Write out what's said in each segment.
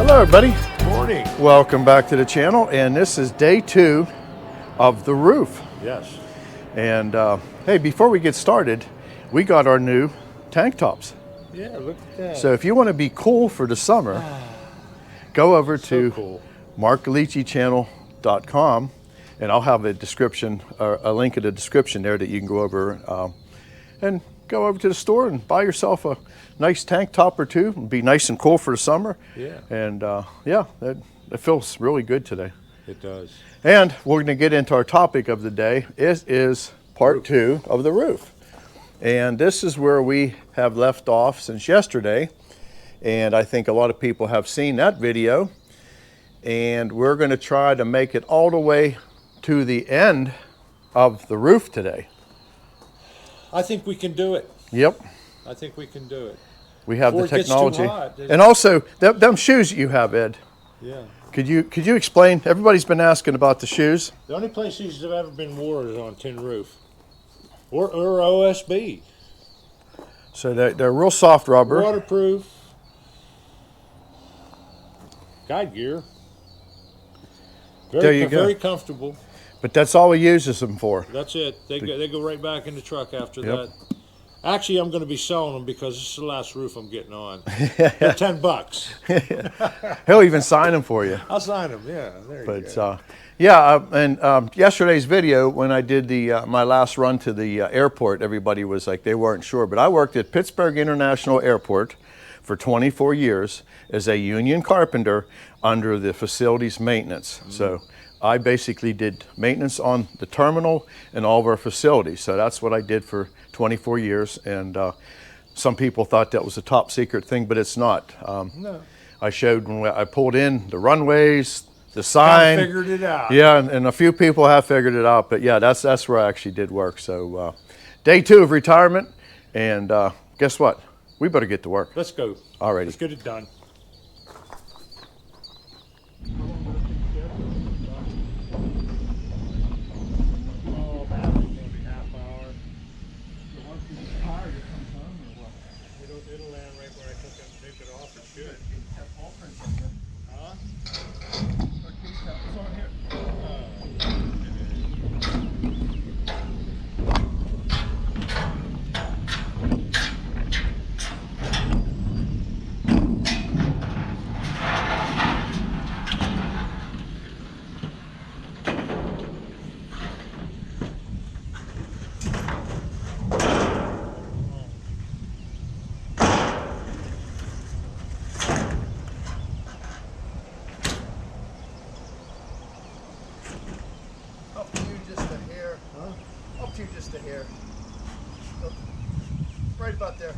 Hello everybody, Morning. welcome back to the channel, and this is day 2 of the roof. Yes. And hey, before we get started, we got our new tank tops. Yeah, look at that. So if you want to be cool for the summer, go over to cool. markgalicichannel.com, and I'll have a description, or a link in the description there that you can go over and go over to the store and buy yourself a nice tank top or two and be nice and cool for the summer. Yeah. And yeah, it feels really good today. It does. And we're going to get into our topic of the day. It is part 2 of the roof. And this is where we have left off since yesterday. And I think a lot of people have seen that video. And we're going to try to make it all the way to the end of the roof today. I think we can do it. Yep. I think we can do it. We have Before the it gets too technology. hot, And also, them shoes that you have, Ed. Yeah. Could you explain? Everybody's been asking about the shoes. The only place these have ever been worn is on tin roof. Or OSB. So they're real soft rubber. Waterproof. Guide gear. There you go. Very comfortable. But that's all he uses them for. That's it. They go right back in the truck after Yep. that. Actually, I'm going to be selling them because this is the last roof I'm getting on. They're $10. He'll even sign them for you. I'll sign them. Yeah, there you go. And yesterday's video, when I did my last run to the airport, everybody was like, they weren't sure. But I worked at Pittsburgh International Airport for 24 years as a union carpenter under the facilities maintenance. So I basically did maintenance on the terminal and all of our facilities. So that's what I did for 24 years. And some people thought that was a top secret thing, but it's not. No. I showed when I pulled in the runways, the sign. I figured it out. Yeah, and a few people have figured it out. But yeah, that's where I actually did work. So day 2 of retirement. And guess what? We better get to work. Let's go. Alrighty. Let's get it done. It'll land right where I took it off. It should. Huh? Up to you just a hair. Huh? Up to you just a hair. Right about there.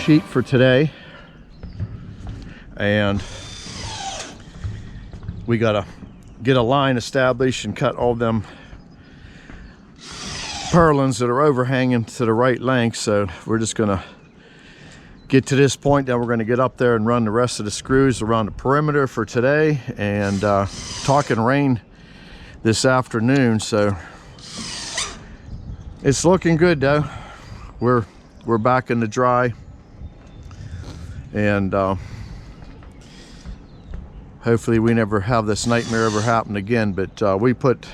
sheet for today, and we gotta get a line established and cut all them purlins that are overhanging to the right length. So we're just gonna get to this point, then we're gonna get up there and run the rest of the screws around the perimeter for today, and talking rain this afternoon, so it's looking good though. We're back in the dry, and hopefully we never have this nightmare ever happen again. But we put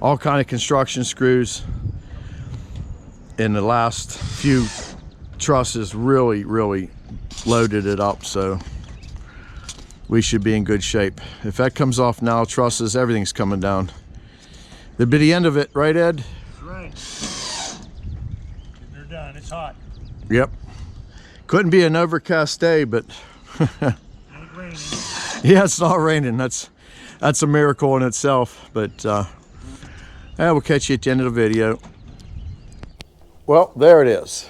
all kind of construction screws in the last few trusses, really loaded it up, so we should be in good shape. If that comes off now, trusses, everything's coming down. That'd be the end of it, right, Ed? That's right. They're done. It's hot. Yep. Couldn't be an overcast day, but Ain't raining. yeah, it's not raining. That's a miracle in itself. But yeah, we'll catch you at the end of the video. Well, there it is.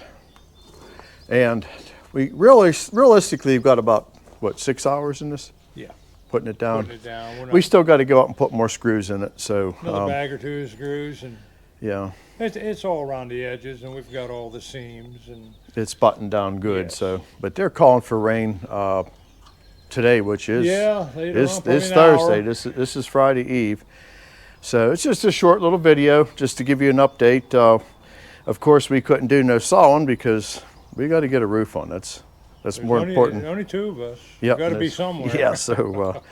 And we realistically have got about, what, 6 hours in this? Yeah. Putting it down. Putting it down. We're not, We still got to go out and put more screws in it. So another bag or two of screws, and yeah, it's all around the edges, and we've got all the seams, and it's buttoned down good. Yes. So, but they're calling for rain today, which is yeah, later it's on, probably an Thursday. hour. This is Friday Eve. So it's just a short little video just to give you an update. Of course, we couldn't do no sawing because we got to get a roof on. That's There's more important. Only two of us. Yep, Got to be there's- somewhere. Yeah. So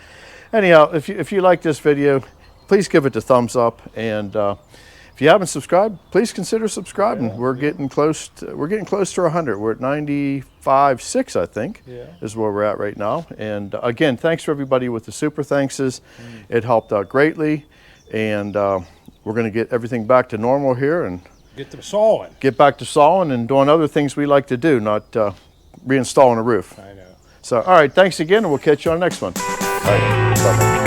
anyhow, if you like this video, please give it a thumbs up, and if you haven't subscribed, please consider subscribing. Yeah, we're getting close. We're getting close to 100. We're at 95.6, I think, Yeah. is where we're at right now. And again, thanks for everybody with the super thankses. It helped out greatly, and we're going to get everything back to normal here and Get them sawing. get back to sawing and doing other things we like to do, not reinstalling a roof. I know. So, all right, thanks again, and we'll catch you on the next one. All right, bye-bye.